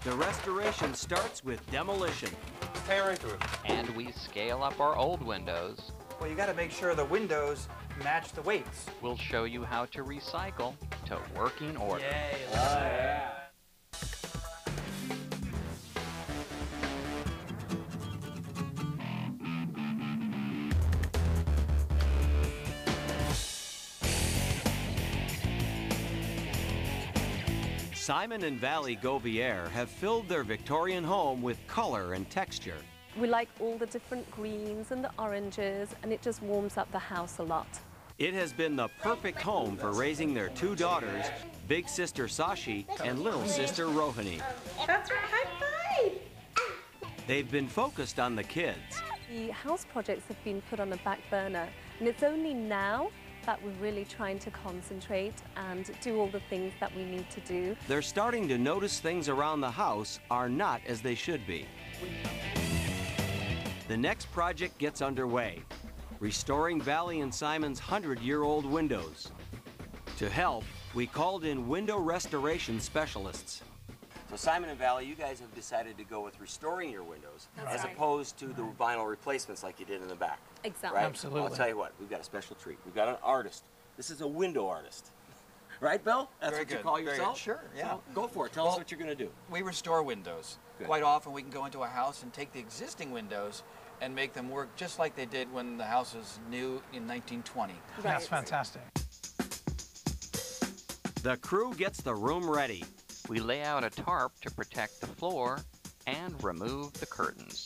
The restoration starts with demolition. Tear right through it. And we scale up our old windows. Well, you got to make sure the windows match the weights. We'll show you how to recycle to working order. Yay! Yeah. Simon and Valley Gauvier have filled their Victorian home with color and texture. We like all the different greens and the oranges, and it just warms up the house a lot. It has been the perfect home for raising their two daughters, big sister Sashi and little sister Rohini. That's right, high five! They've been focused on the kids. The house projects have been put on the back burner, and it's only now that we're really trying to concentrate and do all the things that we need to do. They're starting to notice things around the house are not as they should be. The next project gets underway, restoring Valley and Simon's 100-year-old windows. To help, we called in window restoration specialists. So Simon and Valley, you guys have decided to go with restoring your windows as opposed to the vinyl replacements like you did in the back. Exactly. Right? Absolutely. I'll tell you what, we've got a special treat. We've got an artist. This is a window artist. Right, Bill? That's Very what you good, call very yourself? good. Sure, yeah. So go for it. Tell us what you're going to do. We restore windows. Good. Quite often we can go into a house and take the existing windows and make them work just like they did when the house was new in 1920. That's fantastic. The crew gets the room ready. We lay out a tarp to protect the floor and remove the curtains.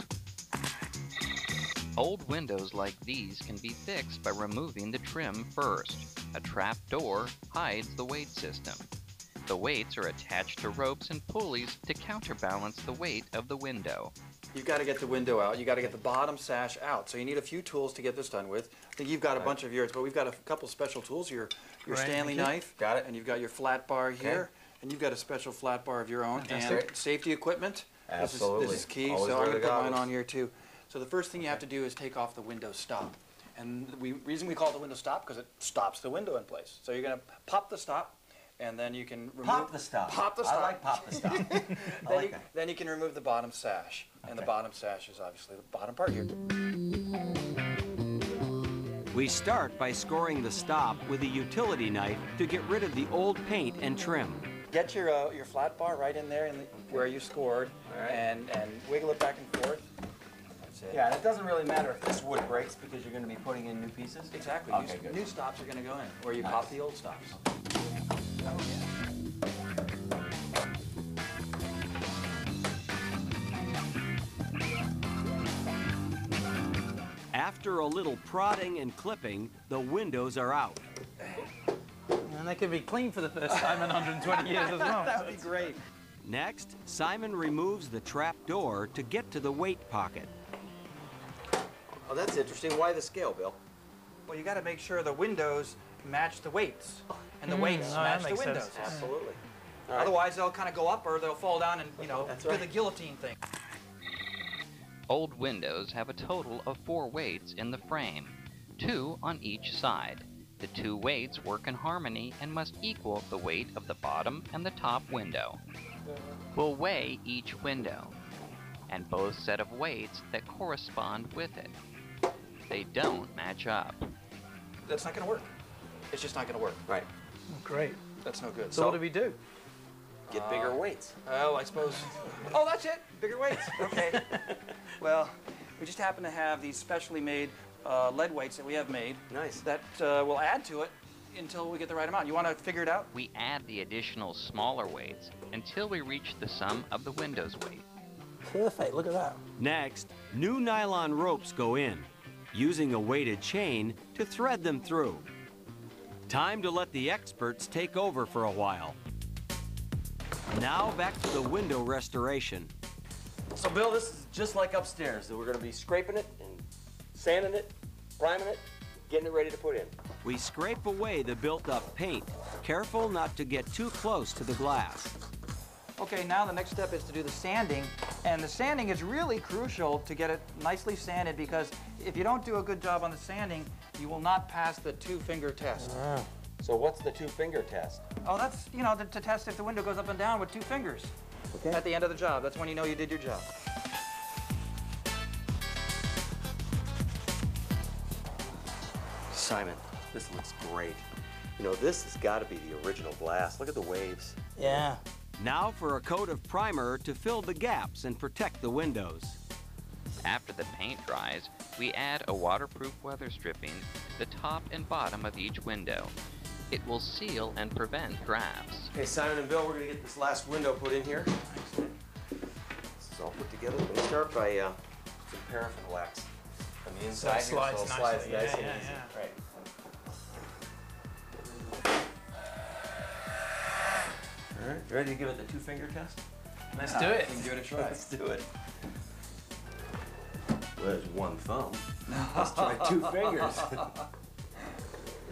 Old windows like these can be fixed by removing the trim first. A trap door hides the weight system. The weights are attached to ropes and pulleys to counterbalance the weight of the window. You've got to get the window out. You've got to get the bottom sash out. So you need a few tools to get this done with. I think you've got a bunch of yours, but we've got a couple special tools. Your Great, Stanley thank you. knife. Got it. And you've got your flat bar here. And you've got a special flat bar of your own. Fantastic. And safety equipment. Absolutely. This is key. Always so I'm wear going the to put mine goggles. on here too. So the first thing you have to do is take off the window stop. And the reason we call it the window stop because it stops the window in place. So you're going to pop the stop, and then you can remove... Pop the stop. Pop the stop. I like pop the stop. Then you can remove the bottom sash. And the bottom sash is obviously the bottom part here. We start by scoring the stop with a utility knife to get rid of the old paint and trim. Get your flat bar right in there where you scored, and wiggle it back and forth. That's it. Yeah, and it doesn't really matter if this wood breaks because you're going to be putting in new pieces. Exactly. Okay, good. New stops are going to go in where you pop the old stops. After a little prodding and clipping, the windows are out. And they could be clean for the first time in 120 years as well. That would be great. Next, Simon removes the trap door to get to the weight pocket. Oh, that's interesting. Why the scale, Bill? Well, you got to make sure the windows match the weights, and the weights Oh, that match the makes windows. sense. Absolutely. Otherwise, they'll kind of go up or they'll fall down and That's do right. the guillotine thing. Old windows have a total of 4 weights in the frame, 2 on each side. The 2 weights work in harmony and must equal the weight of the bottom and the top window. We'll weigh each window, and both set of weights that correspond with it. They don't match up. That's not going to work. It's just not going to work. Right. Great. That's no good. So what do we do? Get bigger weights. Oh, I suppose. Oh, that's it. Bigger weights. Okay. Well, we just happen to have these specially made lead weights that we have made. Nice. That will add to it until we get the right amount. You want to figure it out? We add the additional smaller weights until we reach the sum of the window's weight. Perfect, look at that. Next, new nylon ropes go in, using a weighted chain to thread them through. Time to let the experts take over for a while. Now back to the window restoration. So, Bill, this is just like upstairs. We're going to be scraping it and sanding it, priming it, getting it ready to put in. We scrape away the built-up paint, careful not to get too close to the glass. Okay, now the next step is to do the sanding. And the sanding is really crucial to get it nicely sanded because if you don't do a good job on the sanding, you will not pass the 2-finger test. So what's the 2-finger test? Oh, that's, to test if the window goes up and down with 2 fingers. Okay. At the end of the job. That's when you know you did your job. Simon, this looks great. You know, this has got to be the original glass. Look at the waves. Yeah. Now for a coat of primer to fill the gaps and protect the windows. After the paint dries, we add a waterproof weather stripping to the top and bottom of each window. It will seal and prevent drafts. Okay, Simon and Bill, we're going to get this last window put in here. This is all put together. We're going to start by some paraffin wax on the inside So it here, slides so it slides nicely. nice Yeah, and yeah, easy. yeah. Right. All right, ready to give it the two-finger test? Let's do it. You can give it a try. Let's do it. Well, there's one thumb. Let's try two fingers.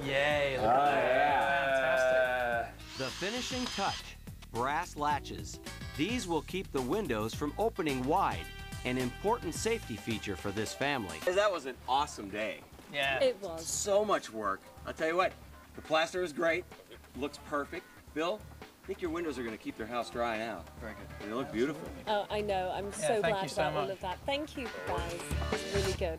Yay, look at that. Fantastic. The finishing touch, brass latches. These will keep the windows from opening wide, an important safety feature for this family. That was an awesome day. Yeah. It was. So much work. I'll tell you what, the plaster is great. It looks perfect. Bill, I think your windows are going to keep their house dry now. Very good. They look beautiful. Oh, I know. I'm so thank glad you so about all much. of that. Thank you, guys. It was really good.